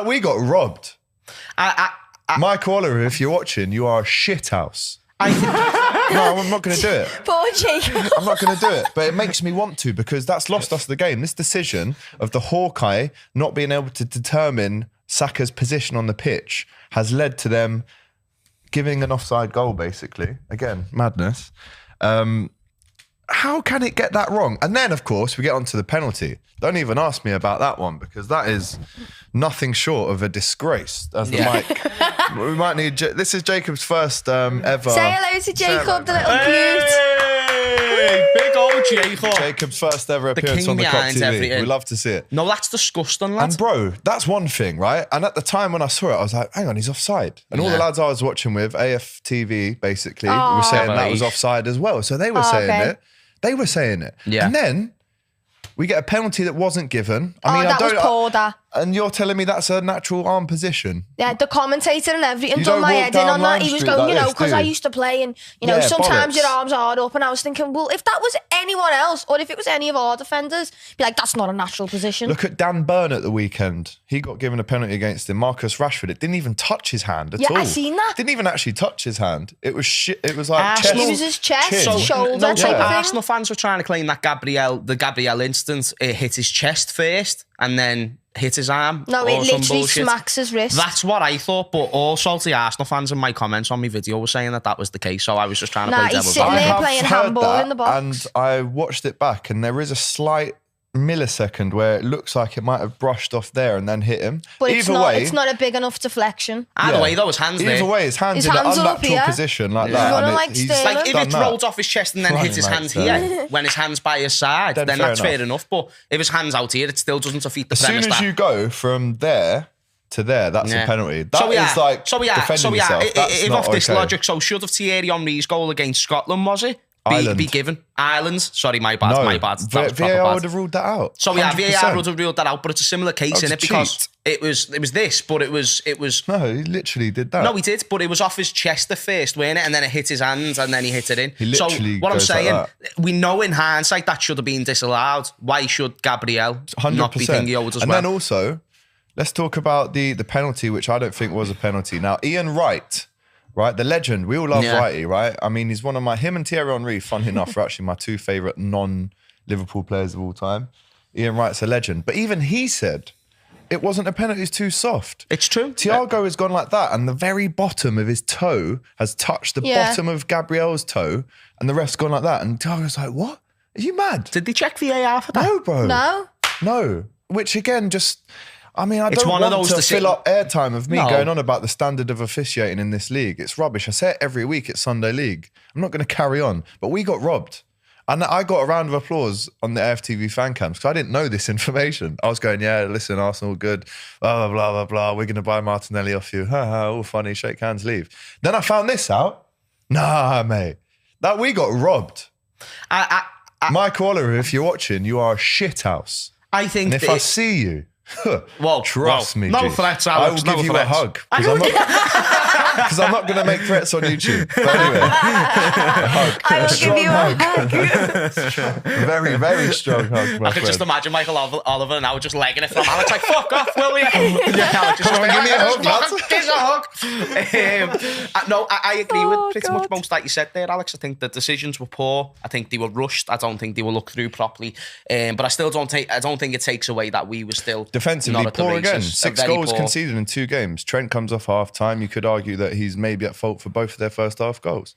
We got robbed. Mike Waller, if you're watching, you are a shithouse. I think... No, I'm not going to do it. Poor Jacob. I'm not going to do it. But it makes me want to, because that's lost us the game. This decision of the Hawkeye not being able to determine Saka's position on the pitch has led to them giving an offside goal, basically. Again, madness. How can it get that wrong? And then, of course, we get onto the penalty. Don't even ask me about that one, because that is nothing short of a disgrace. As the mic, we might need. This is Jacob's first ever. Say hello to Jacob, the little cute. Hey, big old Jacob. Jacob's first ever appearance on the Crop TV. We love to see it. No, that's disgusting, lad. And bro, that's one thing, right? And at the time when I saw it, I was like, hang on, he's offside. And all the lads I was watching with, AFTV basically, were saying that was offside as well. So they were saying it. They were saying it. Yeah. And then we get a penalty that wasn't given. I mean, that was poor, that. And you're telling me that's a natural arm position? Yeah, the commentator and everything You done don't my walk head in down on that. Lime He was Street going, like you know, this, because do I you? used to play and, you know, Yeah, sometimes bollocks. your arms are up. And I was thinking, well, if that was anyone else or if it was any of our defenders, be like, that's not a natural position. Look at Dan Burn at the weekend. He got given a penalty against him. Marcus Rashford, it didn't even touch his hand at all. Yeah, I seen that. Didn't even actually touch his hand. It was shit. It was like Arsenal- chest. It was his chest, chin. shoulder No, type of thing. Arsenal fans were trying to claim that the Gabriel instance, it hit his chest first and then hit his arm. No, or it some literally bullshit. smacks his wrist. That's what I thought, but all salty Arsenal fans in my comments on my video were saying that was the case, so I was just trying to Nah, play he's devil's sitting advocate. there playing handball in the box. And I watched it back, and there is a slight millisecond where it looks like it might have brushed off there and then hit him. But it's Either not, way, it's not a big enough deflection. Either way, though, his hands there. Either way, his hands His in hands an up unnatural here. position like Yeah. that. Running and like he's Sterling. Like, if done it that. rolled off his chest and then Running hit his like hand Sterling. here, when his hand's by his side, then fair that's fair enough. But if his hand's out here, it still doesn't defeat the As soon premise as that... you go from there to there, that's a penalty. That is like defending yourself. That's If not off this okay. logic, so should have Thierry Henry's goal against Scotland, was it? Ireland. Be given. Ireland's. Sorry, my bad. No, My bad. That was proper VAR bad. would have ruled that out. So yeah, 100%. VAR would have ruled that out, but it's a similar case That in was it because cheat. it was this, but it was. No, he literally did that. No, he did, but it was off his chest at first, weren't it? And then it hit his hands, and then he hit it in. He literally so what I'm goes like saying, that. we know in hindsight that should have been disallowed. Why should Gabriel 100%. not be thingy owed as and well? then also, let's talk about the penalty, which I don't think was a penalty. Now, Ian Wright, right, the legend, we all love Wrighty, right? I mean, he's one of him and Thierry Henry, funny enough, are actually my two favourite non-Liverpool players of all time. Ian Wright's a legend. But even he said, it wasn't a penalty, it's too soft. It's true. Thiago has gone like that, and the very bottom of his toe has touched the bottom of Gabriel's toe, and the ref's gone like that. And Thiago's like, what? Are you mad? Did they check VAR for that? No, bro. No. Which again, just... I mean, I It's don't one of want those to fill up airtime of me No. going on about the standard of officiating in this league. It's rubbish. I say it every week at Sunday League. I'm not going to carry on. But we got robbed. And I got a round of applause on the AFTV fan cams because I didn't know this information. I was going, yeah, listen, Arsenal good, blah, blah, blah, blah, blah. We're going to buy Martinelli off you. Ha ha, all funny, shake hands, leave. Then I found this out. Nah, mate. That we got robbed. Mike Waller, if you're watching, you are a shithouse. I think And if I see you... trust me, no G. threats, I will Alex, give no you threats. a hug because I'm not going to make threats on YouTube. But anyway, I will give you a hug. very, very strong hug, my I could friend. just imagine Michael Oliver now just legging it from Alex, like, fuck off, will we? Yeah, just Come on, give me a hug, lads. Give us a hug. No, I agree with pretty much most that you said there, Alex. I think the decisions were poor. I think they were rushed. I don't think they were looked through properly. But I still don't think it takes away that we were still Defensively not at the poor again. races. 6 Very goals poor. conceded in 2 games. Trent comes off half time. You could argue that he's maybe at fault for both of their first half goals.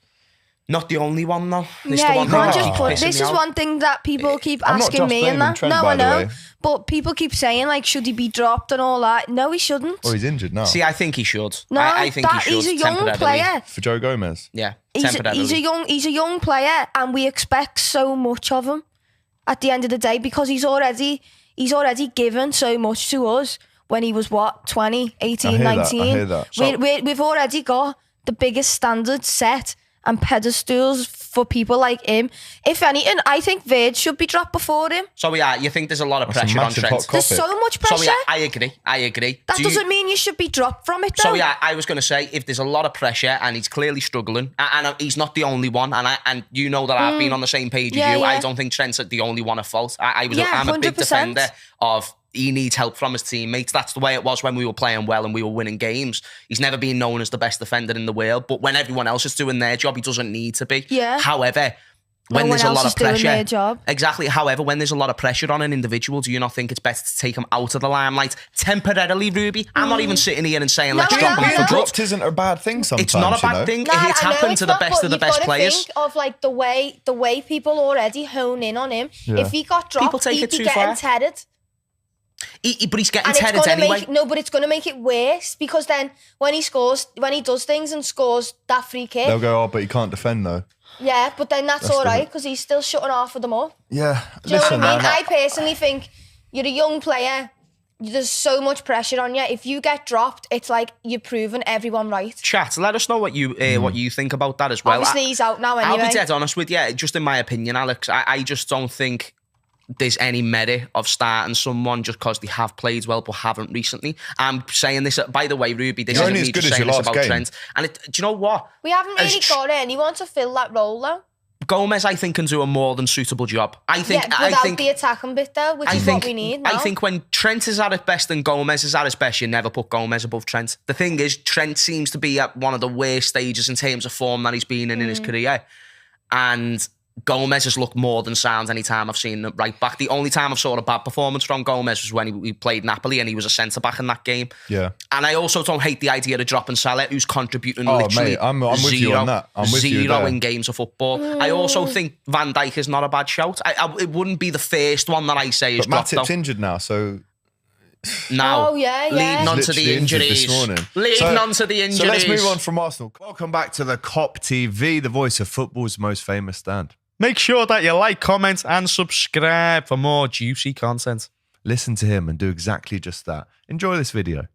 Not the only one though. It's the Yeah, one you thing can't that just keeps put. pissing This me is out. one thing that people keep I'm not asking just me blaming and that. Trent, No, by I the know. way. But people keep saying, like, should he be dropped and all that? No, he shouldn't. Oh, he's injured now. See, I think he should. No, I think he should. he's a young temporarily. player. For Joe Gomez. Yeah, He's a young player, and we expect so much of him. At the end of the day, because he's already given so much to us when he was 20, 18, 19. I hear that. We've already got the biggest standards set and pedestals for people like him. If anything, I think Virg should be dropped before him. So yeah, you think there's a lot of That's a pressure on massive Trent. hot There's topic. so much pressure. So yeah, I agree. That doesn't mean you should be dropped from it, though. So yeah, I was going to say, if there's a lot of pressure and he's clearly struggling, and he's not the only one, and you know that I've been on the same page as you, I don't think Trent's the only one at fault. I'm a big 100%. defender of he needs help from his teammates. That's the way it was when we were playing well and we were winning games. He's never been known as the best defender in the world, but when everyone else is doing their job, he doesn't need to be. Yeah. However, when No there's a one lot else of is doing pressure, their job. exactly. However, when there's a lot of pressure on an individual, do you not think it's better to take him out of the limelight temporarily, Ruby? I'm not even sitting here and saying let's No, drop no, him no. for Being good. dropped isn't a bad thing sometimes. It's not a bad thing. Nah, It's I know happened it's to the not, best but of the you've best gotta players. Think of like the way people already hone in on him. Yeah. If he got dropped, People take he'd it be too getting far. tedded. But he's getting And it's tedded gonna anyway. but it's gonna make it worse because then when he does things and scores that free kick, They'll go, oh, but he can't defend though. yeah, but then that's That's all right the- because he's still shutting half of them up. Yeah. Do you know what I mean? man, I personally think you're a young player. There's so much pressure on you. If you get dropped, it's like you're proving everyone right. Chat, let us know what you think about that as well. Obviously, he's out now anyway. I'll be dead honest with you. Just in my opinion, Alex, I just don't think there's any merit of starting someone just because they have played well but haven't recently. I'm saying this, by the way, Ruby, this You're isn't only me as good just as saying your this last about game. Trent. And do you know what? We haven't As really got anyone to fill that role though. Gomez, I think, can do a more than suitable job. I think. Yeah, I without think. the attacking bit though, which I is think, what we need now. I think when Trent is at his best and Gomez is at his best, you never put Gomez above Trent. The thing is, Trent seems to be at one of the worst stages in terms of form that he's been in his career. And Gomez has looked more than sound any time I've seen him right back. The only time I've saw a bad performance from Gomez was when he played Napoli and he was a centre-back in that game. Yeah. And I also don't hate the idea of dropping Salah, who's contributing Oh, literally mate, I'm with you on that. I'm with you zero there. in games of football. I also think Van Dijk is not a bad shout. It wouldn't be the first one that I say is But dropped Matip's though. injured now, so Now, Oh, yeah, yeah. leading on to literally the injured injuries. this morning. Leading on to the injuries. So let's move on from Arsenal. Welcome back to the COP TV, the voice of football's most famous stand. Make sure that you like, comment, and subscribe for more juicy content. Listen to him and do exactly just that. Enjoy this video.